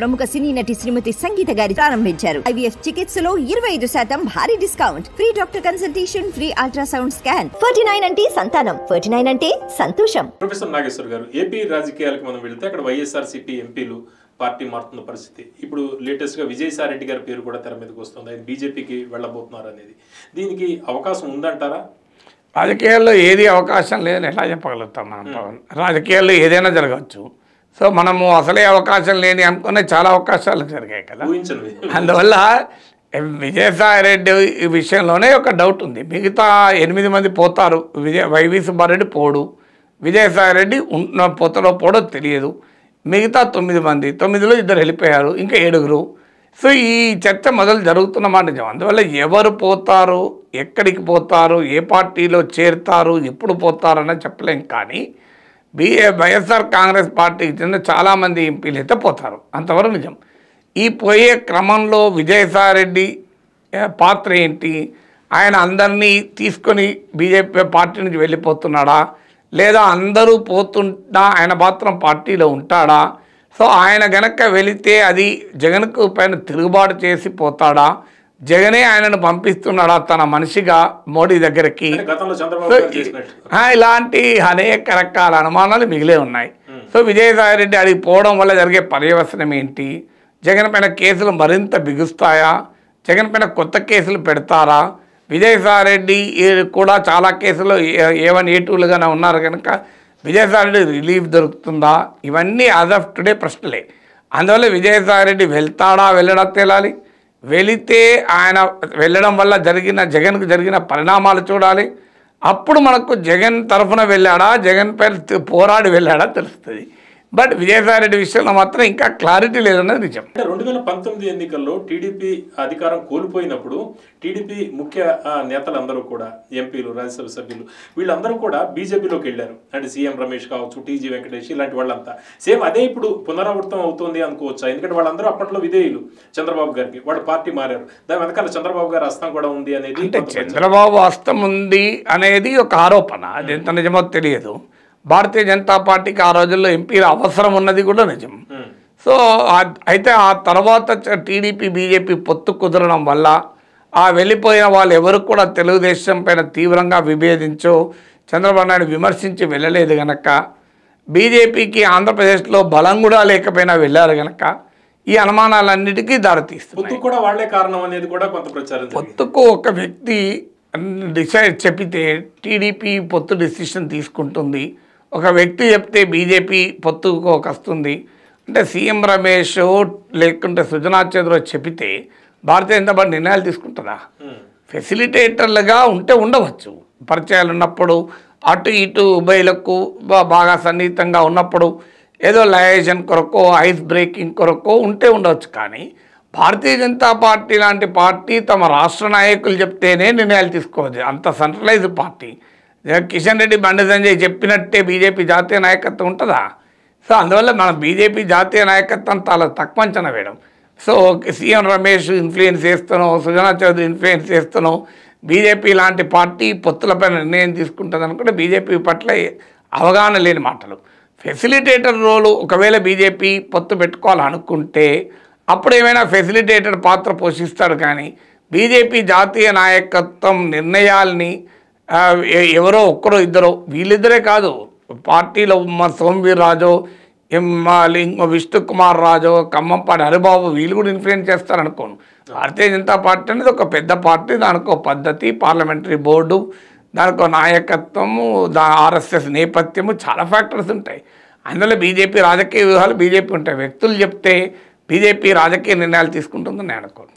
ప్రముఖ సినీ నటి శ్రీమతి సంగీత గారి ప్రారంభించారు. IVF చికిత్సలో 25% భారీ discount, free doctor consultation, free ultrasound scan. 49 అంటే సంతానం, 49 అంటే సంతోషం. ప్రొఫెసర్ నాగేశ్వర్ గారు, ఏపీ రాజకీయాలకు మనం వెళ్తే అక్కడ వైఎస్ఆర్సీపీ ఎంపీలు పార్టీ మారుతున్న పరిస్థితి. ఇప్పుడు లేటెస్ట్ గా విజయసాయి రెడ్డి గారి పేరు కూడా తెర మీదకి వస్తుంది. ఆయన బీజేపీకి వెళ్ళబోతున్నారు అనేది, దీనికి అవకాశం ఉందంటారా? రాజకీయాల్లో ఏది అవకాశం లేదని ఎలా చెప్పగలుగుతాం మనం? రాజకీయాల్లో ఏదైనా జరగవచ్చు. సో మనము అసలే అవకాశం లేని అనుకునే చాలా అవకాశాలు జరిగాయి కదా. అందువల్ల విజయసాయి రెడ్డి విషయంలోనే ఒక డౌట్ ఉంది. మిగతా 8 మంది పోతారు, వైవి సుబ్బారెడ్డి పోడు, విజయసాయి రెడ్డి పోతారో పోడో తెలియదు. మిగతా 9 మంది, 9లో 2 వెళ్ళిపోయారు, ఇంకా 7. సో ఈ చర్చ మొదలు జరుగుతున్నమాట నిజం. అందువల్ల ఎవరు పోతారు, ఎక్కడికి పోతారు, ఏ పార్టీలో చేరుతారు, ఎప్పుడు పోతారు అన్నది చెప్పలేం. కానీ వైఎస్ఆర్ కాంగ్రెస్ పార్టీకి చెందిన చాలామంది ఎంపీలు అయితే పోతారు, అంతవరకు నిజం. ఈ పోయే క్రమంలో విజయసాయి రెడ్డి పాత్ర ఏంటి? ఆయన అందరినీ తీసుకొని బీజేపీ పార్టీ నుంచి వెళ్ళిపోతున్నాడా, లేదా అందరూ పోతున్నా ఆయన మాత్రం పార్టీలో ఉంటాడా? సో ఆయన గనక వెళితే అది జగన్కు పైన తిరుగుబాటు చేసి పోతాడా, జగనే ఆయనను పంపిస్తున్నాడా తన మనిషిగా మోడీ దగ్గరికి? ఇలాంటి అనేక రకాల అనుమానాలు మిగిలే ఉన్నాయి. సో విజయసాయి రెడ్డి అడిగి పోవడం వల్ల జరిగే పర్యవసనం ఏంటి? జగన్ పైన కేసులు మరింత బిగుస్తాయా? జగన్ పైన కొత్త కేసులు పెడతారా? విజయసాయి రెడ్డి కూడా చాలా కేసులు A1 A2లుగానే ఉన్నారు కనుక విజయసాయి రెడ్డి రిలీఫ్ దొరుకుతుందా? ఇవన్నీ యాజ్ ఆఫ్ టుడే ప్రశ్నలే. అందువల్ల విజయసాయి రెడ్డి వెళ్తాడా వెళ్ళడా తేలాలి. వెళితే ఆయన వెళ్ళడం వల్ల జగన్కు జరిగిన పరిణామాలు చూడాలి. అప్పుడు మనకు జగన్ తరఫున వెళ్ళాడా, జగన్ పై పోరాడి వెళ్ళాడా తెలుస్తుంది. బట్ విజయసాయి రెడ్డి విషయంలో మాత్రం ఇంకా క్లారిటీ లేదన్నది నిజం. 2019 ఎన్నికల్లో టీడీపీ అధికారం కోల్పోయినప్పుడు టీడీపీ ముఖ్య నేతలందరూ కూడా, ఎంపీలు, రాజ్యసభ సభ్యులు, వీళ్ళందరూ కూడా బీజేపీలోకి వెళ్ళారు. అంటే సీఎం రమేష్ కావచ్చు, టీజీ వెంకటేష్, ఇలాంటి వాళ్ళంతా సేమ్ అదే ఇప్పుడు పునరావృతం అవుతుంది అనుకోవచ్చు. ఎందుకంటే వాళ్ళందరూ అప్పట్లో విధేయులు చంద్రబాబు గారికి, వాళ్ళు పార్టీ మారారు. దాని వెనకాల చంద్రబాబు గారి హస్తం కూడా ఉంది అనేది, అంటే చంద్రబాబు హస్తం ఉంది అనేది ఒక ఆరోపణ. అది ఎంత నిజమో తెలియదు. భారతీయ జనతా పార్టీకి ఆ రోజుల్లో ఎంపీల అవసరం ఉన్నది కూడా నిజం. సో అయితే ఆ తర్వాత టీడీపీ బీజేపీ పొత్తు కుదరడం వల్ల ఆ వెళ్ళిపోయిన వాళ్ళు ఎవరు కూడా తెలుగుదేశం పైన తీవ్రంగా విభేదించో, చంద్రబాబు నాయుడు విమర్శించి వెళ్ళలేదు కనుక, బీజేపీకి ఆంధ్రప్రదేశ్లో బలం కూడా లేకపోయినా వెళ్ళారు కనుక ఈ అనుమానాలన్నిటికీ దారితీస్తుంది. పొత్తు కూడా వాళ్ళే కారణం అనేది కూడా కొంత ప్రచారం. పొత్తుకు ఒక వ్యక్తి డిసైడ్ చెప్పితే టీడీపీ పొత్తు డిసిషన్ తీసుకుంటుంది, ఒక వ్యక్తి చెప్తే బీజేపీ పొత్తుకు వస్తుంది. అంటే సీఎం రమేష్ లేకుంటే సుజనా చౌదరి చెప్పితే భారతీయ జనతా పార్టీ నిర్ణయాలు తీసుకుంటుందా? ఫెసిలిటేటర్లుగా ఉంటే ఉండవచ్చు, పరిచయాలు ఉన్నప్పుడు, అటు ఇటు ఉభయలకు బాగా సన్నిహితంగా ఉన్నప్పుడు ఏదో లయజన్ కొరకో ఐస్ బ్రేకింగ్ కొరకో ఉంటే ఉండవచ్చు. కానీ భారతీయ జనతా పార్టీ లాంటి పార్టీ తమ రాష్ట్ర నాయకులు చెప్తేనే నిర్ణయాలు తీసుకోవచ్చు. అంత సెంట్రలైజ్డ్ పార్టీ. కిషన్ రెడ్డి, బండి సంజయ్ చెప్పినట్టే బీజేపీ జాతీయ నాయకత్వం ఉంటుందా? సో అందువల్ల మనం బీజేపీ జాతీయ నాయకత్వం చాలా తక్కువ అంచనా వేయడం. సో సీఎం రమేష్ ఇన్ఫ్లుయెన్స్ చేస్తానో, సుజనా చౌదరి ఇన్ఫ్లుయెన్స్ చేస్తానో బీజేపీ లాంటి పార్టీ పొత్తులపై నిర్ణయం తీసుకుంటుంది అనుకుంటే బీజేపీ పట్ల అవగాహన లేని మాటలు. ఫెసిలిటేటర్ రోలు ఒకవేళ బీజేపీ పొత్తు పెట్టుకోవాలనుకుంటే అప్పుడు ఏమైనా ఫెసిలిటేటర్ పాత్ర పోషిస్తాడు. కానీ బీజేపీ జాతీయ నాయకత్వం నిర్ణయాల్ని ఎవరో ఒక్కరో ఇద్దరో, వీళ్ళిద్దరే కాదు, పార్టీలో సోమవీర్రాజు, విష్ణు కుమార్ రాజు, ఖమ్మంపాటి హరిబాబు, వీళ్ళు కూడా ఇన్ఫ్లుయెన్స్ చేస్తారనుకోను. భారతీయ జనతా పార్టీ అనేది ఒక పెద్ద పార్టీ, దానికో పద్ధతి, పార్లమెంటరీ బోర్డు, దానికో నాయకత్వము, RSS నేపథ్యము, చాలా ఫ్యాక్టర్స్ ఉంటాయి. అందులో బీజేపీ రాజకీయ వ్యూహాలు బీజేపీ ఉంటాయి. వ్యక్తులు చెప్తే బీజేపీ రాజకీయ నిర్ణయాలు తీసుకుంటుందని నేను అనుకోను.